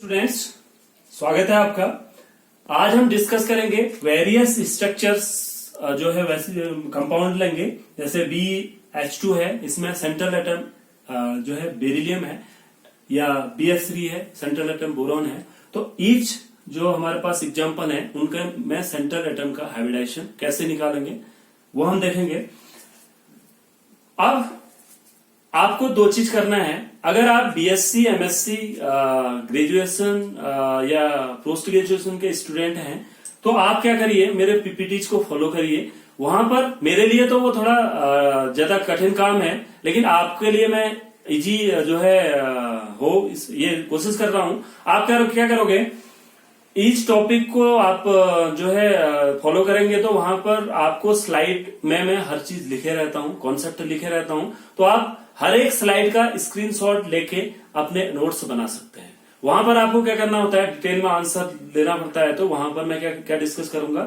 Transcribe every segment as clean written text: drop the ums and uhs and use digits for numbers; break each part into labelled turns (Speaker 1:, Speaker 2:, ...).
Speaker 1: Students, स्वागत है आपका। आज हम डिस्कस करेंगे वेरियस स्ट्रक्चर्स जो है वैसे कंपाउंड लेंगे। जैसे BH2 है, इसमें सेंट्रल एटम जो है बेरिलियम है, या BH3 है, सेंट्रल एटम बोरॉन है। तो ईच जो हमारे पास एग्जांपल है उनका मैं सेंट्रल एटम का हाइब्रिडाइजेशन कैसे निकालेंगे वो हम देखेंगे। अब आपको दो चीज करना है। अगर आप BSc, MSc, ग्रेजुएशन या पोस्ट ग्रेजुएशन के स्टूडेंट हैं तो आप क्या करिए, मेरे PPTs को फॉलो करिए। वहां पर मेरे लिए तो वो थोड़ा ज्यादा कठिन काम है, लेकिन आपके लिए मैं इजी जो है ये कोशिश कर रहा हूं। आप क्या करोगे, इस टॉपिक को आप जो है फॉलो करेंगे तो वहां पर आपको स्लाइड में मैं हर चीज लिखे रहता हूं, कॉन्सेप्ट लिखे रहता हूं। तो आप हर एक स्लाइड का स्क्रीनशॉट लेके अपने नोट्स बना सकते हैं। वहां पर आपको क्या करना होता है, डिटेल में आंसर देना पड़ता है। तो वहां पर मैं क्या डिस्कस करूंगा,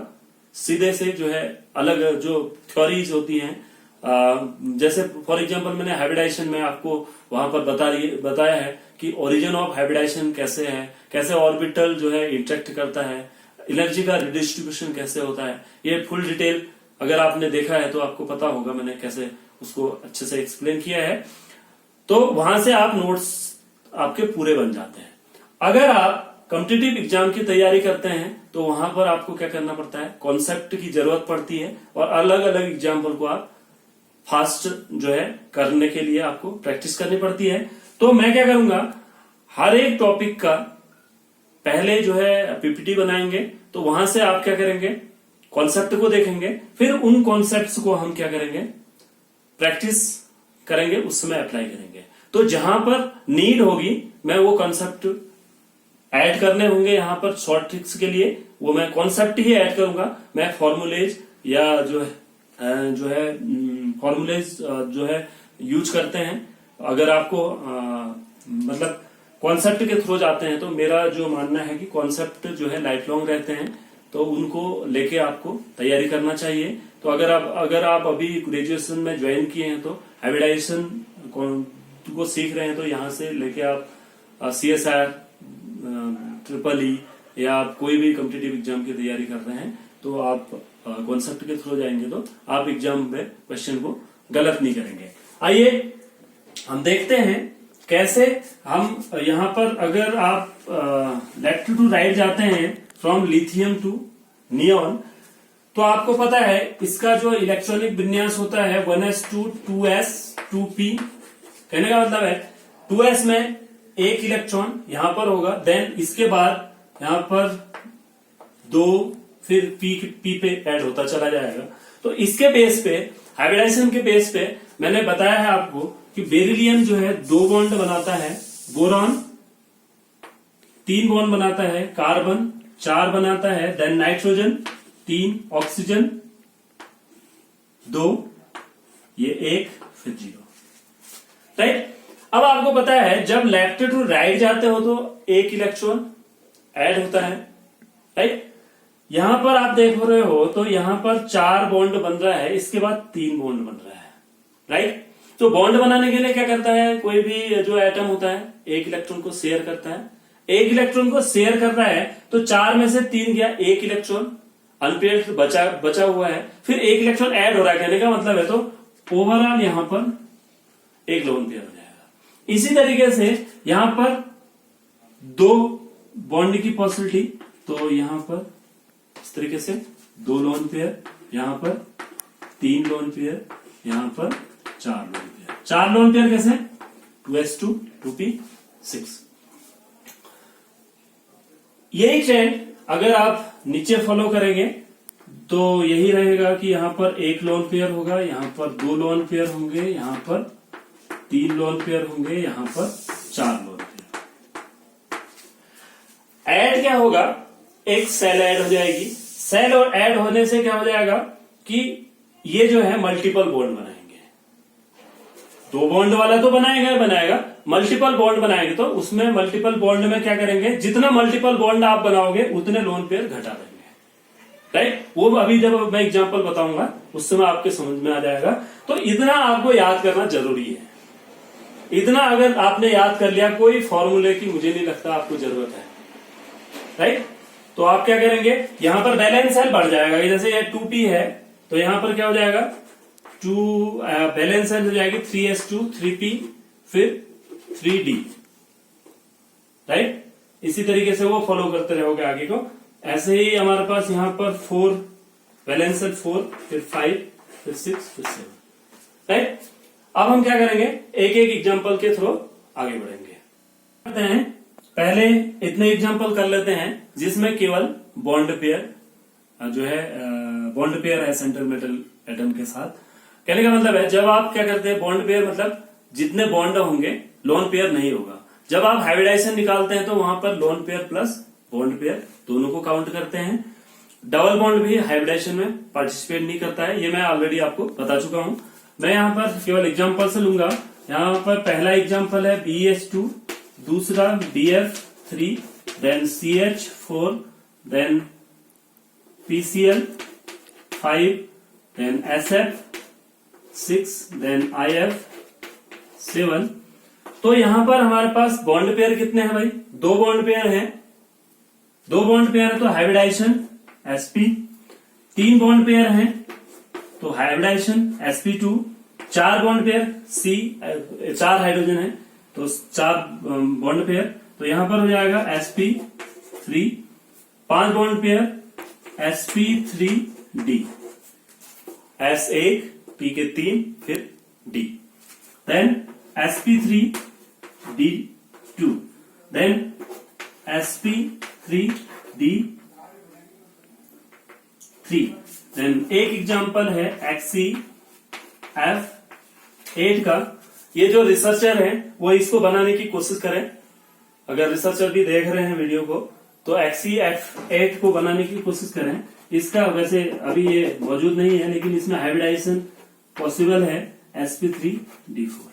Speaker 1: सीधे से जो है अलग जो थ्योरीज होती हैं, जैसे फॉर एग्जांपल मैंने हाइब्रिडाइजेशन में आपको वहां पर बताया है कि ओरिजिन ऑफ हाइब्रिडाइजेशन कैसे है, कैसे ऑर्बिटल जो है इंटरेक्ट करता है, एनर्जी का रिडिस्ट्रीब्यूशन कैसे होता है। ये फुल डिटेल अगर आपने देखा है तो आपको पता होगा मैंने कैसे उसको अच्छे से एक्सप्लेन किया है। तो वहां से आप नोट्स आपके पूरे बन जाते हैं। अगर आप कॉम्पिटिटिव एग्जाम की तैयारी करते हैं तो वहां पर आपको क्या करना पड़ता है, कॉन्सेप्ट की जरूरत पड़ती है, और अलग अलग एग्जाम्पल को आप फास्ट जो है करने के लिए आपको प्रैक्टिस करनी पड़ती है। तो मैं क्या करूंगा, हर एक टॉपिक का पहले जो है PPT बनाएंगे। तो वहां से आप क्या करेंगे, कॉन्सेप्ट को देखेंगे, फिर उन कॉन्सेप्ट्स को हम क्या करेंगे, प्रैक्टिस करेंगे, उस समय अप्लाई करेंगे। तो जहां पर नीड होगी मैं वो कॉन्सेप्ट ऐड करने होंगे, यहां पर शॉर्ट ट्रिक्स के लिए वो मैं कॉन्सेप्ट ही ऐड करूंगा। मैं फॉर्मूलेज या जो है फॉर्मूलेज जो है यूज करते हैं। अगर आपको मतलब कॉन्सेप्ट के थ्रू जाते हैं तो मेरा जो मानना है कि कॉन्सेप्ट जो है लाइफ लॉन्ग रहते हैं, तो उनको लेके आपको तैयारी करना चाहिए। तो अगर आप अभी ग्रेजुएशन में ज्वाइन किए हैं तो हाइब्रिडाइजेशन को सीख रहे हैं, तो यहाँ से लेके आप CSR, EEE या आप कोई भी कॉम्पिटिटिव एग्जाम की तैयारी कर रहे हैं तो आप कॉन्सेप्ट के थ्रू जाएंगे तो आप एग्जाम में क्वेश्चन को गलत नहीं करेंगे। आइए हम देखते हैं कैसे हम यहाँ पर, अगर आप लेफ्ट टू राइट जाते हैं फ्रॉम लिथियम टू नियॉन, तो आपको पता है इसका जो इलेक्ट्रॉनिक विन्यास होता है 1s2 2s 2p। कहने का मतलब है 2s में एक इलेक्ट्रॉन यहां पर होगा, देन इसके बाद यहां पर 2, फिर p पे ऐड होता चला जाएगा। तो इसके बेस पे, हाइब्रिडाइजेशन के बेस पे मैंने बताया है आपको कि बेरिलियम जो है 2 बॉन्ड बनाता है, बोरॉन 3 बॉन्ड बनाता है, कार्बन 4 बनाता है, देन नाइट्रोजन 3, ऑक्सीजन 2, ये 1, फिर 0। राइट। अब आपको पता है जब लेफ्ट टू राइट जाते हो तो एक इलेक्ट्रॉन ऐड होता है। राइट। यहां पर आप देख रहे हो तो यहां पर 4 बॉन्ड बन रहा है, इसके बाद 3 बॉन्ड बन रहा है। राइट। तो बॉन्ड बनाने के लिए क्या करता है, कोई भी जो एटम होता है एक इलेक्ट्रॉन को शेयर करता है। एक इलेक्ट्रॉन को शेयर कर रहा है तो 4 में से 3 गया, एक इलेक्ट्रॉन अनपेयर्ड बचा हुआ है, फिर एक इलेक्ट्रॉन ऐड हो रहा है। कहने का मतलब है तो ओवरऑल यहां पर एक लोन पेयर हो जाएगा। इसी तरीके से यहां पर 2 बॉन्ड की पॉसिबिलिटी, तो यहां पर इस तरीके से 2 लोन पेयर, यहां पर 3 लोन पेयर, यहां पर 4 लोन पेयर। 4 लोन पेयर कैसे, 2s2 2p6। यही ट्रेंड अगर आप नीचे फॉलो करेंगे तो यही रहेगा कि यहां पर 1 लोन पेयर होगा, यहां पर 2 लोन पेयर होंगे, यहां पर 3 लोन पेयर होंगे, यहां पर 4 लोन पेयर। ऐड क्या होगा, एक सेल ऐड हो जाएगी। सेल और ऐड होने से क्या हो जाएगा कि ये जो है मल्टीपल बॉन्ड बनाएंगे। 2 बॉन्ड वाला तो बनाएगा, मल्टीपल बॉन्ड बनाएंगे तो उसमें मल्टीपल बॉन्ड में क्या करेंगे, जितना मल्टीपल बॉन्ड आप बनाओगे उतने लोन पेयर घटा देंगे। राइट। वो अभी जब मैं एग्जांपल बताऊंगा उस समय आपके समझ में आ जाएगा। तो इतना आपको याद करना जरूरी है। इतना अगर आपने याद कर लिया, कोई फॉर्मूले की मुझे नहीं लगता आपको जरूरत है, राइट। तो आप क्या करेंगे, यहां पर बैलेंस सेल बढ़ जाएगा, जैसे ये 2p है तो यहां पर क्या हो जाएगा, बैलेंस सेल हो जाएगी 3s2 3p फिर 3d, राइट। इसी तरीके से वो फॉलो करते रहोगे आगे को। ऐसे ही हमारे पास यहां पर 4 बैलेंस सेल 4 फिर 5 फिर 6 फिर 7, राइट। अब हम क्या करेंगे, एक एक एग्जांपल के थ्रू आगे बढ़ेंगे। करते हैं, पहले इतने एग्जांपल कर लेते हैं जिसमें केवल बॉन्ड पेयर जो है, बॉन्ड पेयर है सेंट्रल मेटल एटम के साथ। कहने का मतलब है, जब आप क्या करते हैं बॉन्ड पेयर मतलब जितने बॉन्ड होंगे लोन पेयर नहीं होगा। जब आप हाइब्रिडाइजेशन निकालते हैं तो वहां पर loan pair plus bond pair दोनों को काउंट करते हैं। डबल बॉन्ड भी हाइब्रिडाइजेशन में पार्टिसिपेट नहीं करता है, ये मैं ऑलरेडी आपको बता चुका हूं। मैं यहां पर केवल एग्जांपल से लूंगा। यहां पर पहला एग्जांपल है BH2, दूसरा BF3, then CH4, then PCl5, then SF6, then IF7। तो यहां पर हमारे पास बॉन्ड पेयर कितने हैं भाई, 2 बॉन्ड पेयर हैं। 2 बॉन्ड पेयर है तो हाइब्रिडाइजेशन sp। 3 बॉन्ड पेयर हैं तो hybridization sp2। 4 bond pair C, 4 hydrogen है तो 4 बॉन्ड पेयर, तो यहां पर हो जाएगा sp3। 5 bond pair sp3d, S1 P के 3 फिर D, then sp3d2, then sp3d3, then एक एग्जांपल है XCF8 का। ये जो रिसर्चर हैं वो इसको बनाने की कोशिश करें, अगर रिसर्चर भी देख रहे हैं वीडियो को तो XCF8 को बनाने की कोशिश करें। इसका वैसे अभी ये मौजूद नहीं है लेकिन इसमें हाइब्रिडाइजेशन पॉसिबल है sp3d4।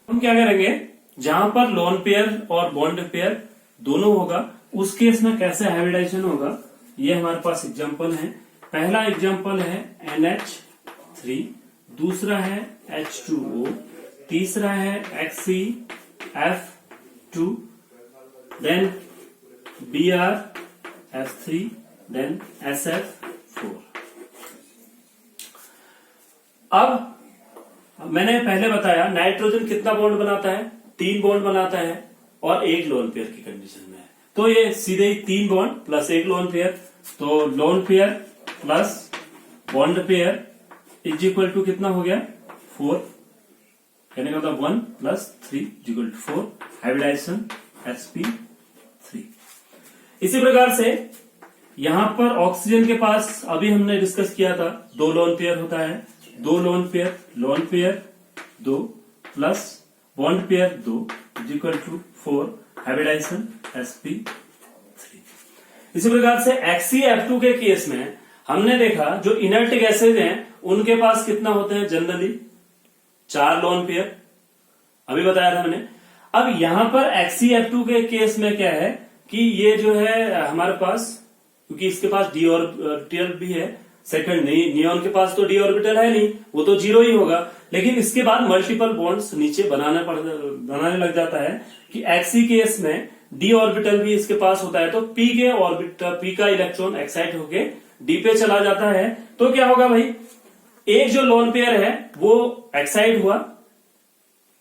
Speaker 1: हम क्या करेंगे, जहां पर लोन पेयर और बॉन्ड पेयर दोनों होगा उस केस में कैसे हाइब्रिडाइजेशन होगा, ये हमारे पास एग्जांपल है। पहला एग्जांपल है NH3, दूसरा है H2O, तीसरा है XCF2, then BrF3, then SF4। अब मैंने पहले बताया नाइट्रोजन कितना बॉन्ड बनाता है, 3 बॉन्ड बनाता है और 1 लोन पेयर की कंडीशन में है, तो ये सीधे ही 3 बॉन्ड प्लस 1 लोन पेयर, तो lone pair plus bond pair is equal to कितना हो गया 4, कहने का मतलब 1 plus 3 is equal to 4, hybridization sp3। इसी प्रकार से यहां पर ऑक्सीजन के पास अभी हमने डिस्कस किया था 2 लोन पेयर होता है, 2 lone pair 2 plus bond pair 2 is equal to 4, hybridization sp3। इसी प्रकार से XCF2 के केस में हमने देखा जो इनर्ट गैसेज हैं उनके पास कितना होते हैं, जनरली 4 लोन पेयर, अभी बताया था मैंने। अब यहां पर XCF2 के केस में क्या है कि ये जो है हमारे पास, क्योंकि इसके पास d ऑर्बिटल भी है, सेकंड नहीं, नियॉन के पास तो d ऑर्बिटल है नहीं, वो तो 0 ही होगा, लेकिन इसके बाद मल्टीपल बॉन्ड्स नीचे बनाने लग जाता है कि Xc केस में d ऑर्बिटल भी इसके पास होता है, तो p के ऑर्बिटल, p का इलेक्ट्रॉन एक्साइट होके d पे चला जाता है, तो क्या होगा भाई, एक जो लोन पेयर है वो एक्साइट हुआ,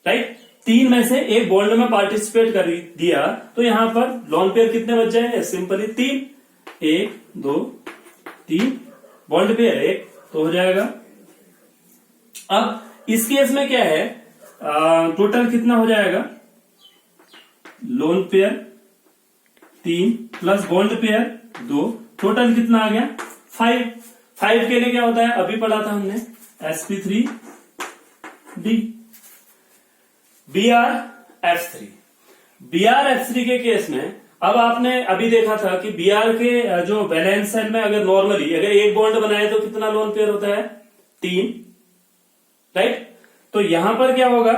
Speaker 1: राइट, 3 में से एक बॉन्ड में पार्टिसिपेट कर दिया, तो यहां पर लोन पेयर कितने बच जाएंगे, सिंपली 3, 1 2 3, बॉन्ड पेयर 1 तो हो जाएगा। अब इस केस में क्या है, टोटल कितना हो जाएगा, lone pair 3 plus bond pair 2, total कितना आ गया 5। 5 के लिए क्या होता है, अभी पढ़ा था हमने sp3d, BrF3। BrF3 के केस में अब आपने अभी देखा था कि Br के जो वैलेंस सेल में अगर नॉर्मली अगर एक बॉन्ड बनाए तो कितना लोन पेयर होता है, 3, राइट। तो यहां पर क्या होगा,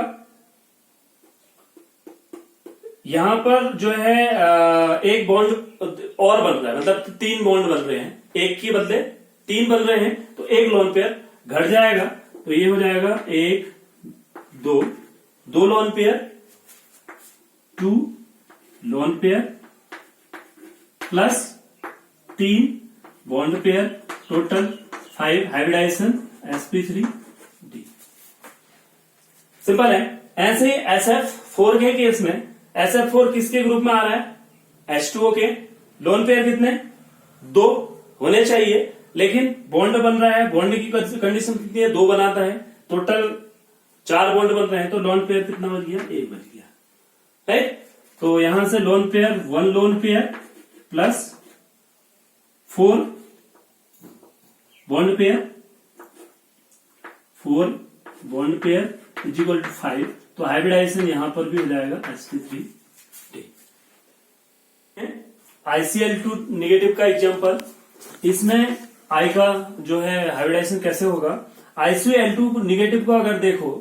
Speaker 1: यहां पर जो है एक बॉन्ड और बन रहा है, मतलब 3 बॉन्ड बन रहे हैं, एक के बदले 3 बन रहे हैं, तो एक लोन पेयर घट जाएगा, तो ये हो जाएगा 1 2 2 lone pair, 2 lone pair plus 3 bond pair, total 5 hybridization sp3d। Simple है। ऐसे ही SF4 के केस में, SF4 किसके ग्रुप में आ रहा है? H2O के। लोन पेयर कितने? 2 होने चाहिए, लेकिन बॉन्ड बन रहा है, बॉन्ड की कंडीशन कितनी है? 2 बनाता है, टोटल 4 बॉन्ड बन रहे हैं, तो लोन पेयर कितना बच गया? 1 बच गया, राइट। तो यहां से lone pair 1 lone pair plus 4 bond pair, 4 bond pair is equal to 5। तो हाइब्रिडाइजेशन यहां पर भी हो जाएगा sp3d। ICl2 निगेटिव का एग्जांपल, इसमें I का जो है हाइब्रिडाइजेशन कैसे होगा? ICl2 निगेटिव को अगर देखो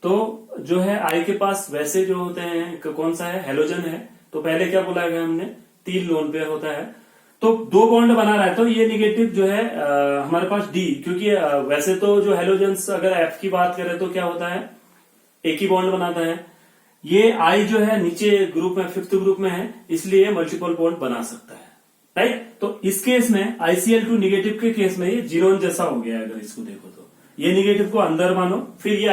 Speaker 1: तो जो है I के पास वैसे जो होते हैं, कौन सा है? हेलोजन है। तो पहले क्या बोला गया हमने? 3 लोन पेयर होता है, तो 2 बॉन्ड बना रहा है, तो ये निगेटिव जो है हमारे पास D, क्योंकि वैसे तो जो हेलोजेंस अगर F की बात करें तो क्या होता है? एक ही बॉन्ड बनाता है। ये I जो है नीचे ग्रुप में, 5th ग्रुप में है, इसलिए मल्टीपल बॉन्ड बना सकता है, राइट। तो इस केस में ICl2 निगेटिव के केस में ये जीरोन जैसा हो गया। अगर इसको देखो तो ये निगेटिव को अंदर मानो, फिर ये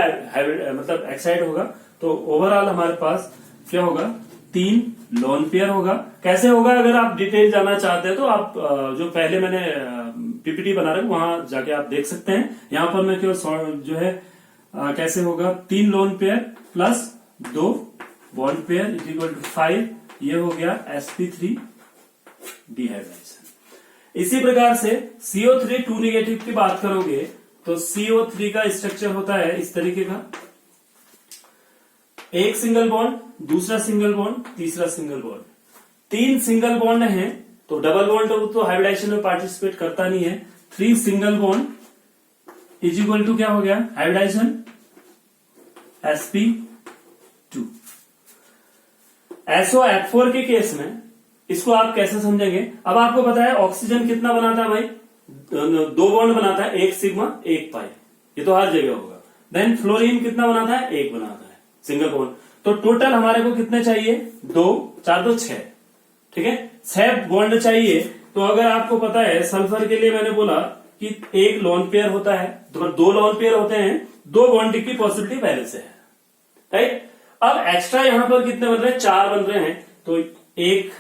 Speaker 1: मतलब एक्साइड होगा, तो ओवरऑल हमारे पास क्या होगा? 3 लोन पेयर होगा। कैसे होगा? अगर आप डिटेल जानना चाहते हैं तो आप जो पहले मैंने पीपीटी बना रहे वहां जाके आप देख सकते हैं। यहां पर मैं केवल जो है कैसे होगा? 3 lone pair plus 2 bond pair is equal to 5। ये हो गया sp3 डिहाइड्रेशन। इसी प्रकार से CO3 2 निगेटिव की बात करोगे तो CO3 का स्ट्रक्चर होता है इस तरीके का, एक सिंगल बॉन्ड, दूसरा सिंगल बॉन्ड, तीसरा सिंगल बॉन्ड। 3 सिंगल बॉन्ड हैं, तो डबल बॉन्ड तो हाइब्रिडाइजेशन में पार्टिसिपेट करता नहीं है। 3 single bond is equal to क्या हो गया? Hybridisation sp2। SOF4 के केस में इसको आप कैसे समझेंगे? अब आपको पता है ऑक्सीजन कितना बनाता है भाई? 2 बॉन्ड बनाता है, 1 सिग्मा 1 पाई, ये तो हर जगह होगा। देन फ्लोरीन कितना बनाता है? 1 बनाता है, सिंगल बॉन्ड। तो टोटल हमारे को कितने चाहिए? 2 4 2 6, ठीक है, 6 बॉन्ड चाहिए। तो अगर आपको पता है सल्फर के लिए मैंने बोला कि 1 लोन पेयर होता है, तो 2 लोन पेयर होते हैं, 2 बॉन्ड की पॉसिबिलिटी पहले से है, राइट। अब एक्स्ट्रा यहां पर कितने बन रहे हैं? 4 बन रहे हैं, तो 1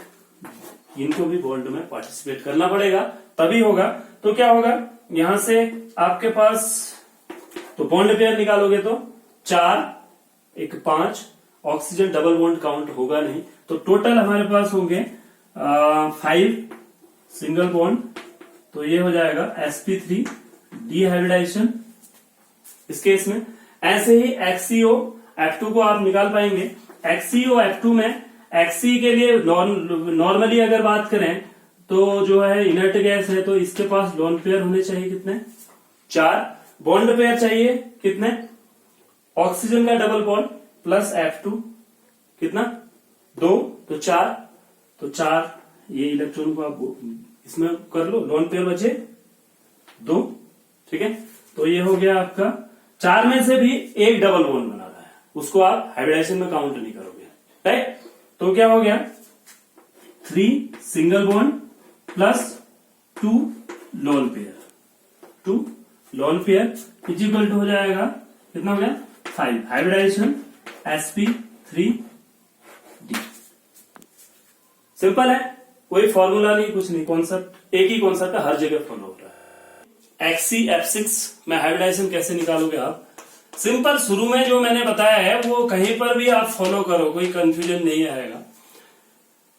Speaker 1: इनको भी बॉन्ड में पार्टिसिपेट करना पड़ेगा, तभी होगा। तो क्या होगा? यहां से आपके पास तो बॉन्ड पेयर निकालोगे तो 4 1 5, ऑक्सीजन डबल बॉन्ड काउंट होगा नहीं, तो टोटल हमारे पास होंगे 5 सिंगल बॉन्ड। तो ये हो जाएगा sp3 डिहाइब्रिडाइजेशन इस केस में। ऐसे ही XCO F2 को आप निकाल पाएंगे। XCO F2 में XC के लिए नॉर्मली अगर बात करें तो जो है इनर्ट गैस है, तो इसके पास लोन पेयर होने चाहिए कितने? 4। बॉन्ड पेयर चाहिए कितने? ऑक्सीजन का डबल बॉन्ड प्लस F2 कितना? 2, तो 4। तो 4 ये इलेक्ट्रॉन को आप इसमें कर लो, लोन पेयर बचे 2, ठीक है। तो ये हो गया आपका 4 में से भी एक डबल बॉन्ड बना रहा है, उसको आप हाइब्रिडाइजेशन में काउंट नहीं करोगे, राइट। तो क्या हो गया? 3 single bond plus 2 lone pair, 2 lone pair is equal to हो जाएगा कितना हो गया? 5 हाइब्रिडाइजेशन sp3d। सिंपल है, कोई फॉर्मूला नहीं, कुछ नहीं, कॉन्सेप्ट एक ही कॉन्सेप्ट है, हर जगह फॉलो हो रहा है। XCF6 में हाइब्रिडाइजेशन कैसे निकालोगे आप? सिंपल, शुरू में जो मैंने बताया है वो कहीं पर भी आप फॉलो करो, कोई कंफ्यूजन नहीं आएगा।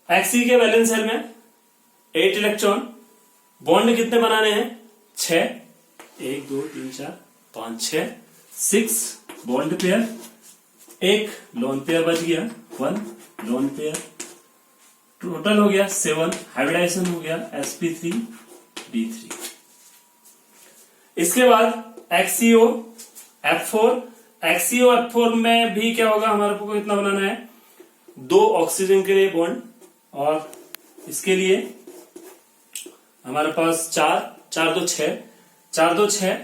Speaker 1: Xc के वैलेंस शेल में 8 इलेक्ट्रॉन, बॉन्ड कितने बनाने हैं? 6, 1 2 3 4 5 6, 6 बॉन्ड पेयर, 1 लोन पेयर बच गया, 1 लोन पेयर, टोटल हो गया 7, हाइब्रिडाइजेशन हो गया sp3d3। इसके बाद XCO F4 में भी क्या होगा? हमारे को कितना बनाना है? 2 ऑक्सीजन के लिए बॉन्ड, और इसके लिए हमारे पास 4 4 2 6, 4 2 6,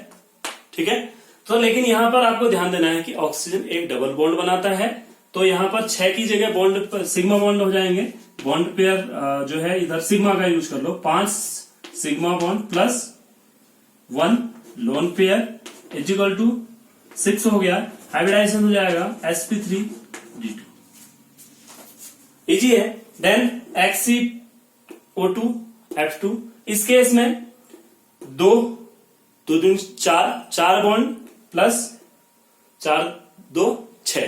Speaker 1: ठीक है। तो लेकिन यहां पर आपको ध्यान देना है कि ऑक्सीजन एक डबल बॉन्ड बनाता है, तो यहां पर 6 की जगह बॉन्ड सिग्मा बॉन्ड हो जाएंगे। बॉन्ड पेयर जो है इधर सिग्मा का यूज कर लो, 5 sigma bond plus 1 lone pair is equal to 6 हो गया। हाइब्रिडाइजेशन हो जाएगा sp3d2। इजी है। देन HCO2F2, इस केस में 2 दूनी 4 बॉन्ड प्लस 4 2 6,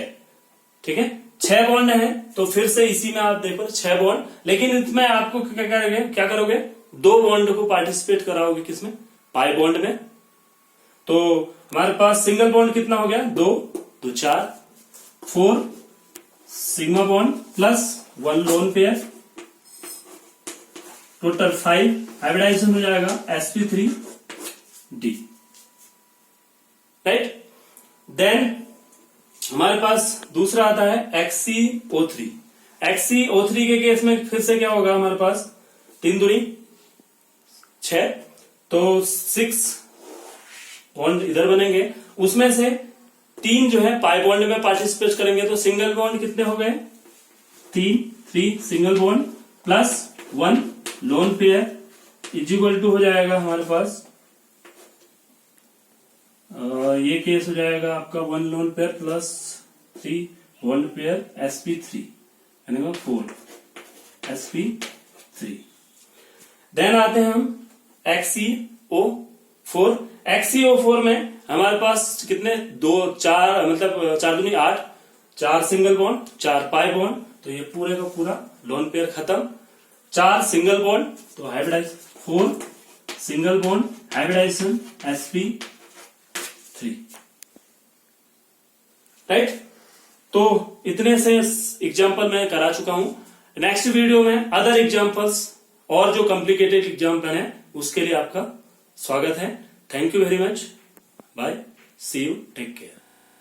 Speaker 1: ठीक है, 6 बॉन्ड है। तो फिर से इसी में आप देखो 6 बॉन्ड, लेकिन इसमें आपको क्या करोगे, 2 बॉन्ड को पार्टिसिपेट कराओगे, किसमें, पाई बॉन्ड में। तो हमारे पास सिंगल बॉन्ड कितना हो गया, 2 2 4 4 sigma bond plus 1 lone pair, total 5। Hybridization हो जाएगा sp3d, राइट। देन हमारे पास दूसरा आता है HCO3। HCO3 के केस में फिर से क्या होगा, हमारे पास 3 दूनी 6, तो 6 बॉन्ड इधर बनेंगे, उसमें से 3 जो है पाई बॉन्ड में पार्टिसिपेट करेंगे, तो सिंगल बॉन्ड कितने हो गए, 3 single bond plus 1 lone pair is equal to हो जाएगा हमारे पास ये केस हो जाएगा आपका 1 lone pair plus 3 bond pair sp3 यानी 4 sp3। देन आते हैं हम HCO4। HCO4 में हमारे पास कितने, 2 4 मतलब 4 दूनी 8, 4 सिंगल बॉन्ड 4 पाई बॉन्ड, तो ये पूरे का पूरा लोन पेयर खत्म। 4 सिंगल बॉन्ड, तो hybridize 4 single bond hybridization sp3, right. तो इतने से एग्जाम्पल मैं करा चुका हूं। नेक्स्ट वीडियो में अदर एग्जाम्पल्स और जो कॉम्प्लिकेटेड एग्जाम्पल है उसके लिए आपका स्वागत है। Thank you very much, bye, see you, take care.